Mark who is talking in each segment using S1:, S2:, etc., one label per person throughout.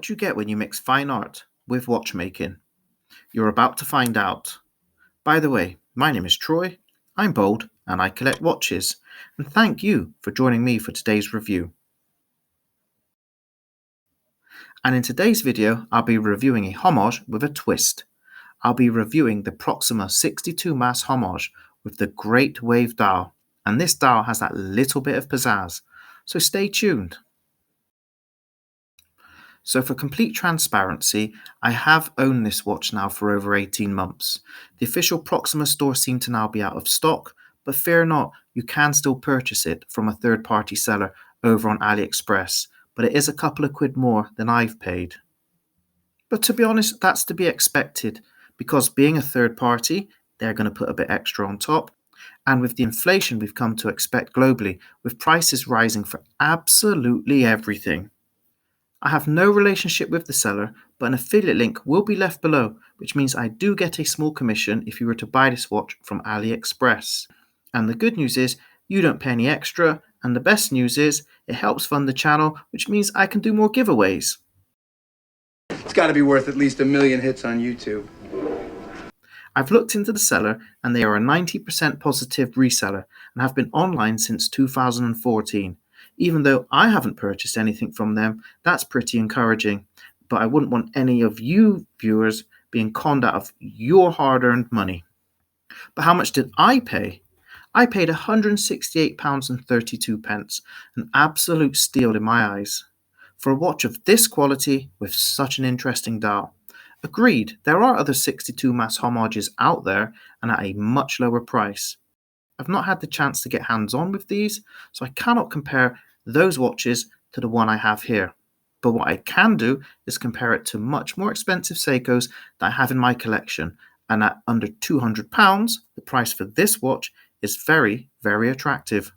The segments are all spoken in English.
S1: what you get when you mix fine art with watchmaking? You're about to find out. By the way, my name is Troy, I'm bold, and I collect watches. And thank you for joining me for today's review. And in today's video, I'll be reviewing a homage with a twist. I'll be reviewing the Proxima 62 mass homage with the Great Wave dial. And this dial has that little bit of pizzazz, so stay tuned. So for complete transparency, I have owned this watch now for over 18 months. The official Proxima store seemed to now be out of stock, but fear not, you can still purchase it from a third-party seller over on AliExpress, but it is a couple of quid more than I've paid. But to be honest, that's to be expected, because being a third party, they're going to put a bit extra on top. And with the inflation we've come to expect globally, with prices rising for absolutely everything. I have no relationship with the seller, but an affiliate link will be left below, which means I do get a small commission if you were to buy this watch from AliExpress. And the good news is, you don't pay any extra, and the best news is, it helps fund the channel, which means I can do more giveaways.
S2: It's got to be worth at least 1 million hits on YouTube.
S1: I've looked into the seller, and they are a 90% positive reseller and have been online since 2014. Even though I haven't purchased anything from them, that's pretty encouraging. But I wouldn't want any of you viewers being conned out of your hard-earned money. But how much did I pay? I paid £168.32, an absolute steal in my eyes, for a watch of this quality with such an interesting dial. Agreed, there are other 62 mass homages out there and at a much lower price. I've not had the chance to get hands-on with these, so I cannot compare those watches to the one I have here. But what I can do is compare it to much more expensive Seikos that I have in my collection, and at under £200, the price for this watch is very, very attractive.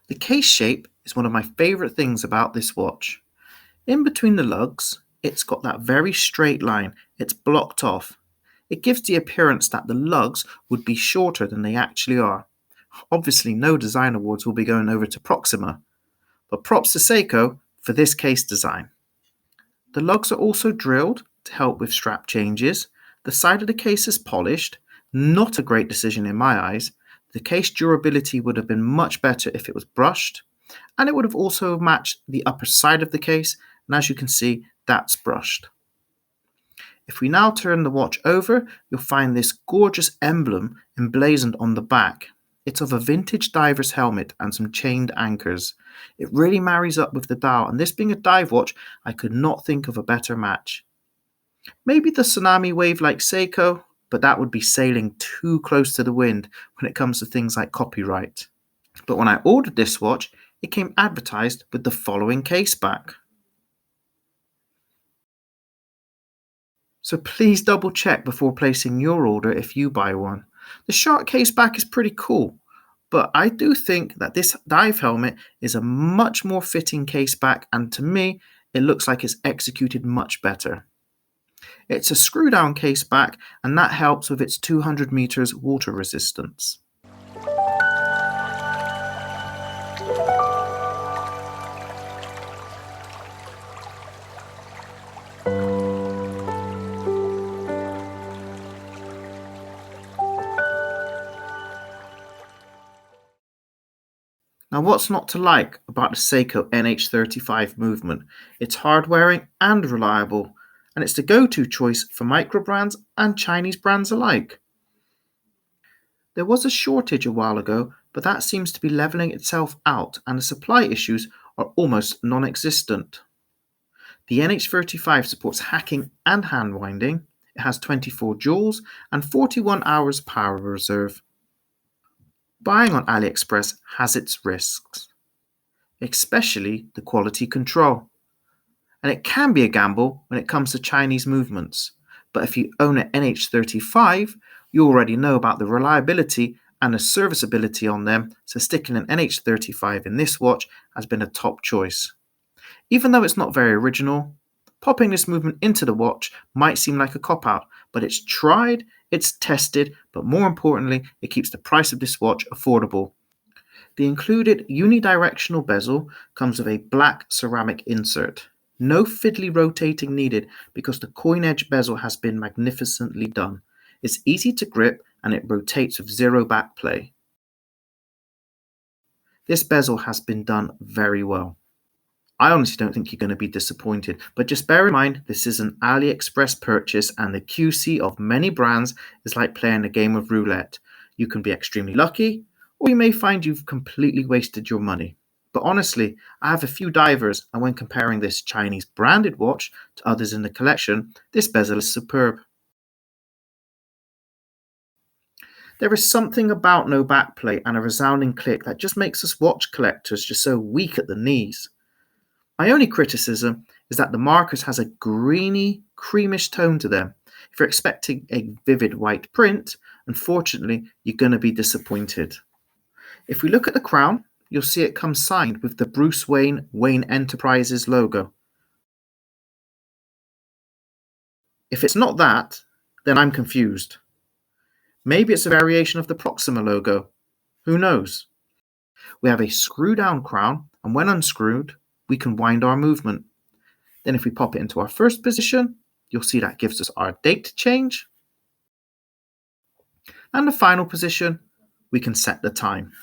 S1: The case shape is one of my favourite things about this watch. In between the lugs, it's got that very straight line, it's blocked off. It gives the appearance that the lugs would be shorter than they actually are. Obviously no design awards will be going over to Proxima, but props to Seiko for this case design. The lugs are also drilled to help with strap changes. The side of the case is polished, not a great decision in my eyes. The case durability would have been much better if it was brushed, and it would have also matched the upper side of the case, and as you can see, that's brushed. If we now turn the watch over, you'll find this gorgeous emblem emblazoned on the back. It's of a vintage diver's helmet and some chained anchors. It really marries up with the dial, and this being a dive watch, I could not think of a better match. Maybe the tsunami wave like Seiko, but that would be sailing too close to the wind when it comes to things like copyright. But when I ordered this watch, it came advertised with the following case back. So please double check before placing your order if you buy one. The shark case back is pretty cool, but I do think that this dive helmet is a much more fitting case back, and to me, it looks like it's executed much better. It's a screw down case back, and that helps with its 200 meters water resistance. Now what's not to like about the Seiko NH35 movement? It's hard wearing and reliable, and it's the go-to choice for micro brands and Chinese brands alike. There was a shortage a while ago, but that seems to be leveling itself out and the supply issues are almost non-existent. The NH35 supports hacking and hand winding. It has 24 joules and 41 hours power reserve. Buying on AliExpress has its risks, especially the quality control. And it can be a gamble when it comes to Chinese movements. But if you own an NH35, you already know about the reliability and the serviceability on them, so sticking an NH35 in this watch has been a top choice. Even though it's not very original, popping this movement into the watch might seem like a cop-out, but it's tried, it's tested, but more importantly, it keeps the price of this watch affordable. The included unidirectional bezel comes with a black ceramic insert. No fiddly rotating needed because the coin edge bezel has been magnificently done. It's easy to grip and it rotates with zero back play. This bezel has been done very well. I honestly don't think you're going to be disappointed, but just bear in mind this is an AliExpress purchase and the QC of many brands is like playing a game of roulette. You can be extremely lucky, or you may find you've completely wasted your money. But honestly, I have a few divers, and when comparing this Chinese branded watch to others in the collection, this bezel is superb. There is something about no backplate and a resounding click that just makes us watch collectors just so weak at the knees. My only criticism is that the markers has a greeny, creamish tone to them. If you're expecting a vivid white print, unfortunately, you're going to be disappointed. If we look at the crown, you'll see it comes signed with the Bruce Wayne Enterprises logo. If it's not that, then I'm confused. Maybe it's a variation of the Proxima logo. Who knows? We have a screw-down crown, and when unscrewed, we can wind our movement. Then if we pop it into our first position, you'll see that gives us our date change. And the final position, we can set the time.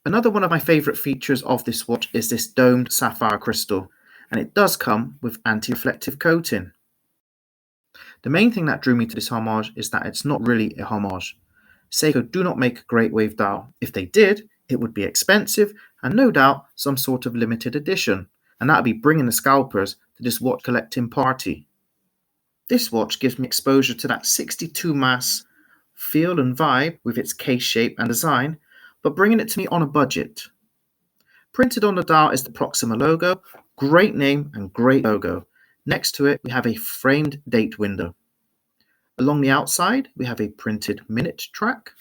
S1: Another one of my favorite features of this watch is this domed sapphire crystal, and it does come with anti-reflective coating. The main thing that drew me to this homage is that it's not really a homage. Seiko do not make a great wave dial. If they did, it would be expensive and no doubt some sort of limited edition, and that would be bringing the scalpers to this watch collecting party. This watch gives me exposure to that 62 mass feel and vibe with its case shape and design, but bringing it to me on a budget. Printed on the dial is the Proxima logo, great name and great logo. Next to it, we have a framed date window. Along the outside, we have a printed minute track.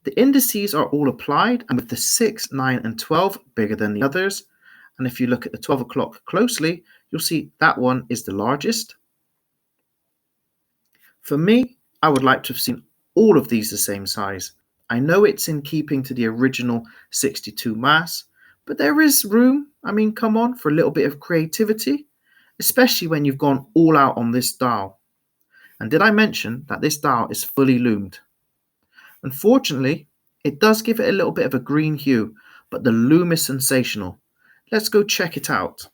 S1: The indices are all applied, and with the 6, 9, and 12 bigger than the others. And if you look at the 12 o'clock closely, you'll see that one is the largest. For me, I would like to have seen all of these the same size. I know it's in keeping to the original 62 mass, but there is room, come on, for a little bit of creativity, especially when you've gone all out on this dial. And did I mention that this dial is fully lumed? Unfortunately, it does give it a little bit of a green hue, but the lume is sensational. Let's go check it out.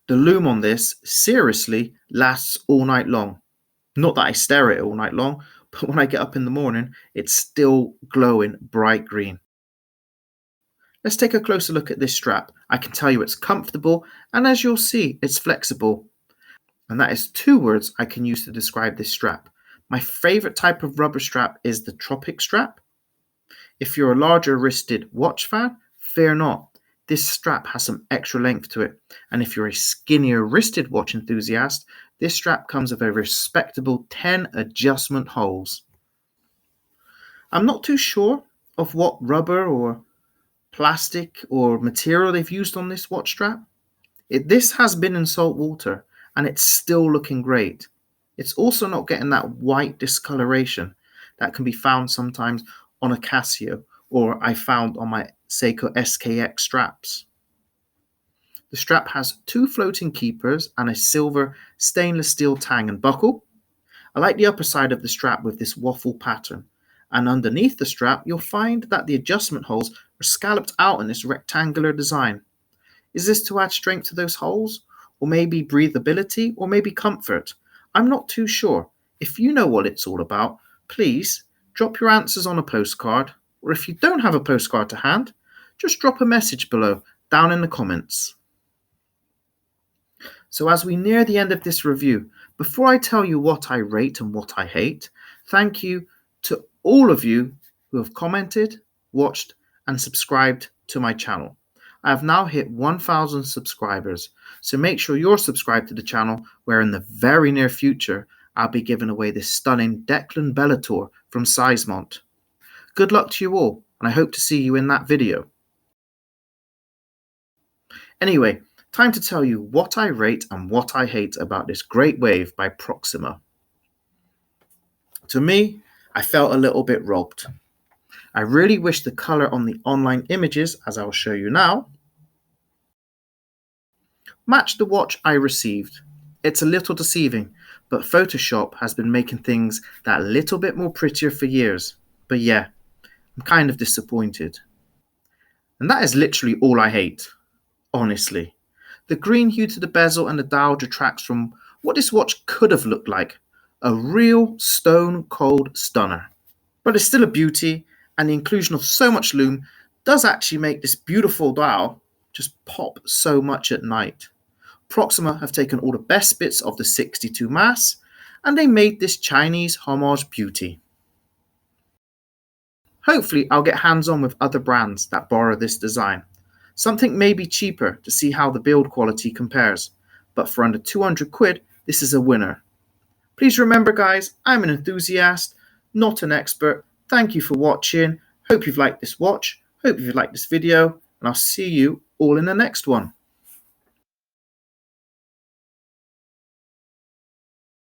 S1: The lume on this seriously lasts all night long. Not that I stare at it all night long, but when I get up in the morning, it's still glowing bright green. Let's take a closer look at this strap. I can tell you it's comfortable, and as you'll see, it's flexible. And that is 2 words I can use to describe this strap. My favorite type of rubber strap is the Tropic strap. If you're a larger wristed watch fan, fear not. This strap has some extra length to it, and if you're a skinnier wristed watch enthusiast, this strap comes with a respectable 10 adjustment holes. I'm not too sure of what rubber or plastic or material they've used on this watch strap. This has been in salt water, and it's still looking great. It's also not getting that white discoloration that can be found sometimes on a Casio, or I found on my Seiko SKX straps. The strap has 2 floating keepers and a silver stainless steel tang and buckle. I like the upper side of the strap with this waffle pattern, And underneath the strap, you'll find that the adjustment holes are scalloped out in this rectangular design. Is this to add strength to those holes? Or maybe breathability? Or maybe comfort? I'm not too sure. If you know what it's all about, please drop your answers on a postcard, or if you don't have a postcard to hand, just drop a message below down in the comments. So as we near the end of this review, before I tell you what I rate and what I hate, thank you to all of you who have commented, watched, and subscribed to my channel. I have now hit 1,000 subscribers, so make sure you're subscribed to the channel, where in the very near future, I'll be giving away this stunning Declan Bellator from Sizemont. Good luck to you all, and I hope to see you in that video. Anyway, time to tell you what I rate and what I hate about this great wave by Proxima. To me, I felt a little bit robbed. I really wish the colour on the online images, as I'll show you now, matched the watch I received. It's a little deceiving, but Photoshop has been making things that little bit more prettier for years. But yeah, I'm kind of disappointed. And that is literally all I hate, honestly. The green hue to the bezel and the dial detracts from what this watch could have looked like. A real stone cold stunner. But it's still a beauty, and the inclusion of so much lume does actually make this beautiful dial just pop so much at night. Proxima have taken all the best bits of the 62 mass, and they made this Chinese homage beauty. Hopefully I'll get hands on with other brands that borrow this design. Something maybe cheaper to see how the build quality compares, but for under 200 quid, this is a winner. Please remember guys, I'm an enthusiast, not an expert. Thank you for watching. Hope you've liked this watch, hope you've liked this video, and I'll see you all in the next one.